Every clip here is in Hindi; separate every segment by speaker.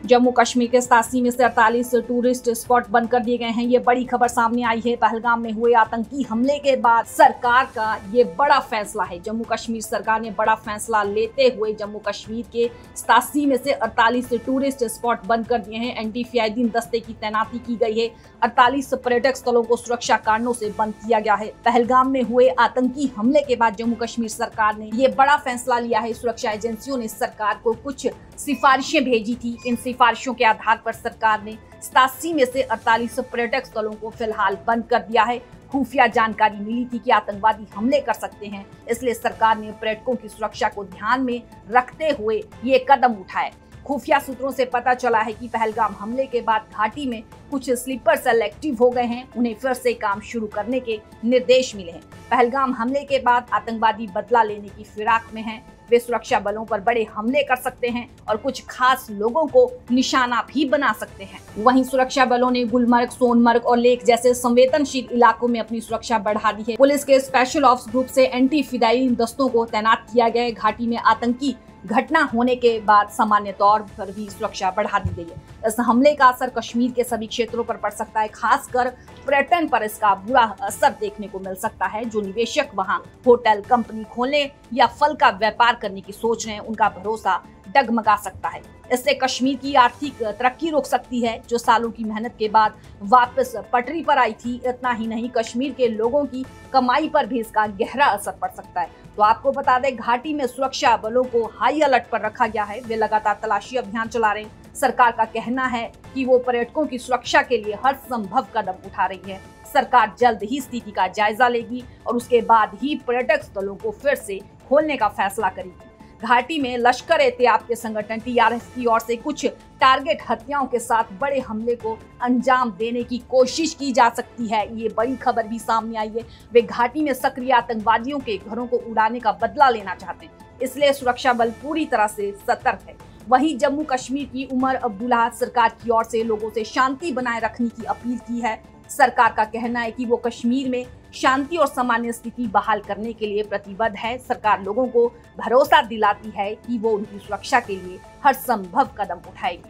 Speaker 1: जम्मू कश्मीर के 87 में से 48 टूरिस्ट स्पॉट बंद कर दिए गए हैं। ये बड़ी खबर सामने आई है पहलगाम में हुए आतंकी हमले के बाद सरकार का ये बड़ा फैसला है। जम्मू कश्मीर सरकार ने बड़ा फैसला लेते हुए जम्मू कश्मीर के 87 में से 48 टूरिस्ट स्पॉट बंद कर दिए हैं। एंटी-फियादीन दस्ते की तैनाती की गई है। 48 पर्यटक स्थलों को सुरक्षा कारणों से बंद किया गया है। पहलगाम में हुए आतंकी हमले के बाद जम्मू कश्मीर सरकार ने ये बड़ा फैसला लिया है। सुरक्षा एजेंसियों ने सरकार को कुछ सिफारिशें भेजी थी। इन सिफारिशों के आधार पर सरकार ने 87 में से 48 पर्यटक स्थलों को फिलहाल बंद कर दिया है। खुफिया जानकारी मिली थी कि आतंकवादी हमले कर सकते हैं, इसलिए सरकार ने पर्यटकों की सुरक्षा को ध्यान में रखते हुए ये कदम उठाए। खुफिया सूत्रों से पता चला है कि पहलगाम हमले के बाद घाटी में कुछ स्लीपर सेल एक्टिव हो गए हैं। उन्हें फिर से काम शुरू करने के निर्देश मिले हैं। पहलगाम हमले के बाद आतंकवादी बदला लेने की फिराक में हैं। वे सुरक्षा बलों पर बड़े हमले कर सकते हैं और कुछ खास लोगों को निशाना भी बना सकते हैं। वहीं सुरक्षा बलों ने गुलमर्ग, सोनमर्ग और लेक जैसे संवेदनशील इलाकों में अपनी सुरक्षा बढ़ा दी है। पुलिस के स्पेशल ऑप्स ग्रुप से एंटी-फिदायीन दस्तों को तैनात किया गया है। घाटी में आतंकी घटना होने के बाद सामान्य तौर पर भी सुरक्षा बढ़ा दी गई है। इस हमले का असर कश्मीर के सभी क्षेत्रों पर पड़ सकता है। खासकर पर्यटन पर इसका बुरा असर देखने को मिल सकता है। जो निवेशक वहां होटल, कंपनी खोलने या फल का व्यापार करने की सोच रहे हैं, उनका भरोसा डगमगा सकता है। इससे कश्मीर की आर्थिक तरक्की रुक सकती है, जो सालों की मेहनत के बाद वापस पटरी पर आई थी। इतना ही नहीं, कश्मीर के लोगों की कमाई पर भी इसका गहरा असर पड़ सकता है। तो आपको बता दें, घाटी में सुरक्षा बलों को हाई अलर्ट पर रखा गया है। वे लगातार तलाशी अभियान चला रहे हैं। सरकार का कहना है कि वो पर्यटकों की सुरक्षा के लिए हर संभव कदम उठा रही है। सरकार जल्द ही स्थिति का जायजा लेगी और उसके बाद ही पर्यटक स्थलों को फिर से खोलने का फैसला करेगी। घाटी में लश्कर-ए-तैयबा के संगठन TRF की ओर से कुछ टारगेट हत्याओं के साथ बड़े हमले को अंजाम देने की कोशिश की जा सकती है। ये बड़ी खबर भी सामने आई है। वे घाटी में सक्रिय आतंकवादियों के घरों को उड़ाने का बदला लेना चाहते हैं, इसलिए सुरक्षा बल पूरी तरह से सतर्क है। वहीं जम्मू कश्मीर की उमर अब्दुल्ला सरकार की ओर से लोगों से शांति बनाए रखने की अपील की है। सरकार का कहना है कि वो कश्मीर में शांति और सामान्य स्थिति बहाल करने के लिए प्रतिबद्ध है। सरकार लोगों को भरोसा दिलाती है कि वो उनकी सुरक्षा के लिए हर संभव कदम उठाएगी।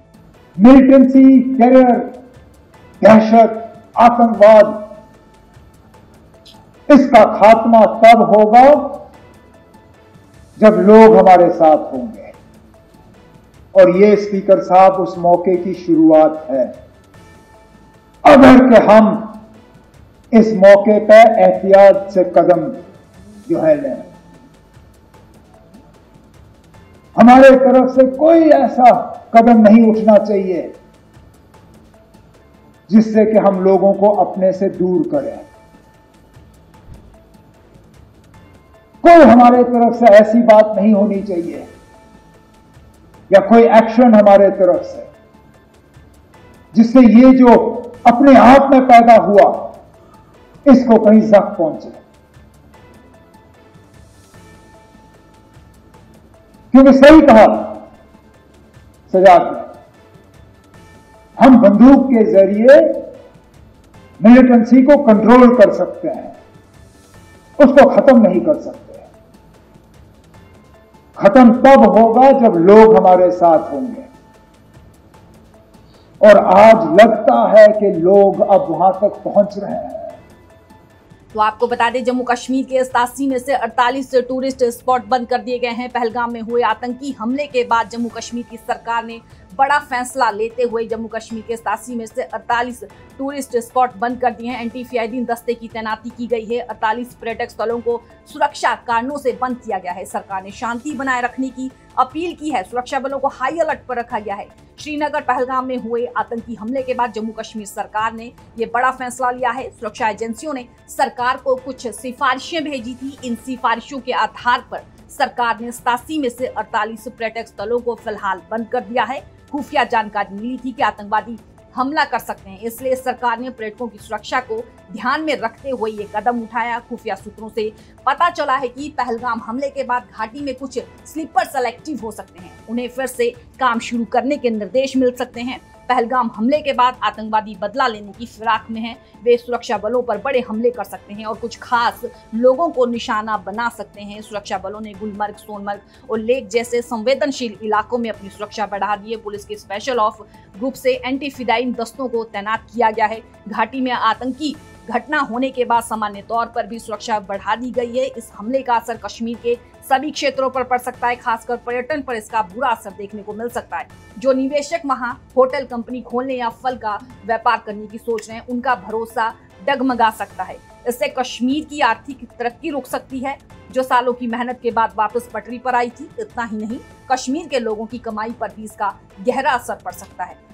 Speaker 2: मिलिटेंसी, टेरर, दहशत, आतंकवाद, इसका खात्मा तब होगा जब लोग हमारे साथ होंगे, और ये स्पीकर साहब उस मौके की शुरुआत है। अगर कि हम इस मौके पर एहतियात से कदम जो है लें, हमारे तरफ से कोई ऐसा कदम नहीं उठना चाहिए जिससे कि हम लोगों को अपने से दूर करें। कोई हमारे तरफ से ऐसी बात नहीं होनी चाहिए या कोई एक्शन हमारे तरफ से जिससे ये जो अपने आप में पैदा हुआ इसको कहीं जख्म पहुंचे। क्योंकि सही कहा सजाद ने, हम बंदूक के जरिए मिलिटेंसी को कंट्रोल कर सकते हैं, उसको खत्म नहीं कर सकते। खत्म तब होगा जब लोग हमारे साथ होंगे, और आज लगता है कि लोग अब वहां तक पहुंच रहे हैं।
Speaker 1: तो आपको बता दें, जम्मू कश्मीर के 87 में से 48 टूरिस्ट स्पॉट बंद कर दिए गए हैं। पहलगाम में हुए आतंकी हमले के बाद जम्मू कश्मीर की सरकार ने बड़ा फैसला लेते हुए जम्मू कश्मीर के 87 में से 48 टूरिस्ट स्पॉट बंद कर दिए हैं। एंटी-फियादीन दस्ते की तैनाती की गई है। 48 पर्यटक स्थलों को सुरक्षा कारणों से बंद किया गया है। सरकार ने शांति बनाए रखने की अपील की है। सुरक्षा बलों को हाई अलर्ट पर रखा गया है। श्रीनगर, पहलगाम में हुए आतंकी हमले के बाद जम्मू कश्मीर सरकार ने ये बड़ा फैसला लिया है। सुरक्षा एजेंसियों ने सरकार को कुछ सिफारिशें भेजी थी। इन सिफारिशों के आधार पर सरकार ने 87 में से 48 पर्यटक स्थलों को फिलहाल बंद कर दिया है। खुफिया जानकारी मिली थी कि आतंकवादी हमला कर सकते हैं, इसलिए सरकार ने पर्यटकों की सुरक्षा को ध्यान में रखते हुए ये कदम उठाया। खुफिया सूत्रों से पता चला है कि पहलगाम हमले के बाद घाटी में कुछ स्लीपर सेल एक्टिव हो सकते हैं। उन्हें फिर से काम शुरू करने के निर्देश मिल सकते हैं। पहलगाम हमले के बाद आतंकवादी बदला लेने की फिराक में हैं। वे सुरक्षा बलों पर बड़े हमले कर सकते हैं और कुछ खास लोगों को निशाना बना सकते हैं। सुरक्षा बलों ने गुलमर्ग, सोनमर्ग और लेक जैसे संवेदनशील इलाकों में अपनी सुरक्षा बढ़ा दी है। पुलिस के स्पेशल ऑफ ग्रुप से एंटी फिदाइन दस्तों को तैनात किया गया है। घाटी में आतंकी घटना होने के बाद सामान्य तौर पर भी सुरक्षा बढ़ा दी गई है। इस हमले का असर कश्मीर के सभी क्षेत्रों पर पड़ सकता है। खासकर पर्यटन पर इसका बुरा असर देखने को मिल सकता है। जो निवेशक वहां होटल कंपनी खोलने या फल का व्यापार करने की सोच रहे हैं, उनका भरोसा डगमगा सकता है। इससे कश्मीर की आर्थिक तरक्की रुक सकती है, जो सालों की मेहनत के बाद वापस पटरी पर आई थी। इतना ही नहीं, कश्मीर के लोगों की कमाई पर भी इसका गहरा असर पड़ सकता है।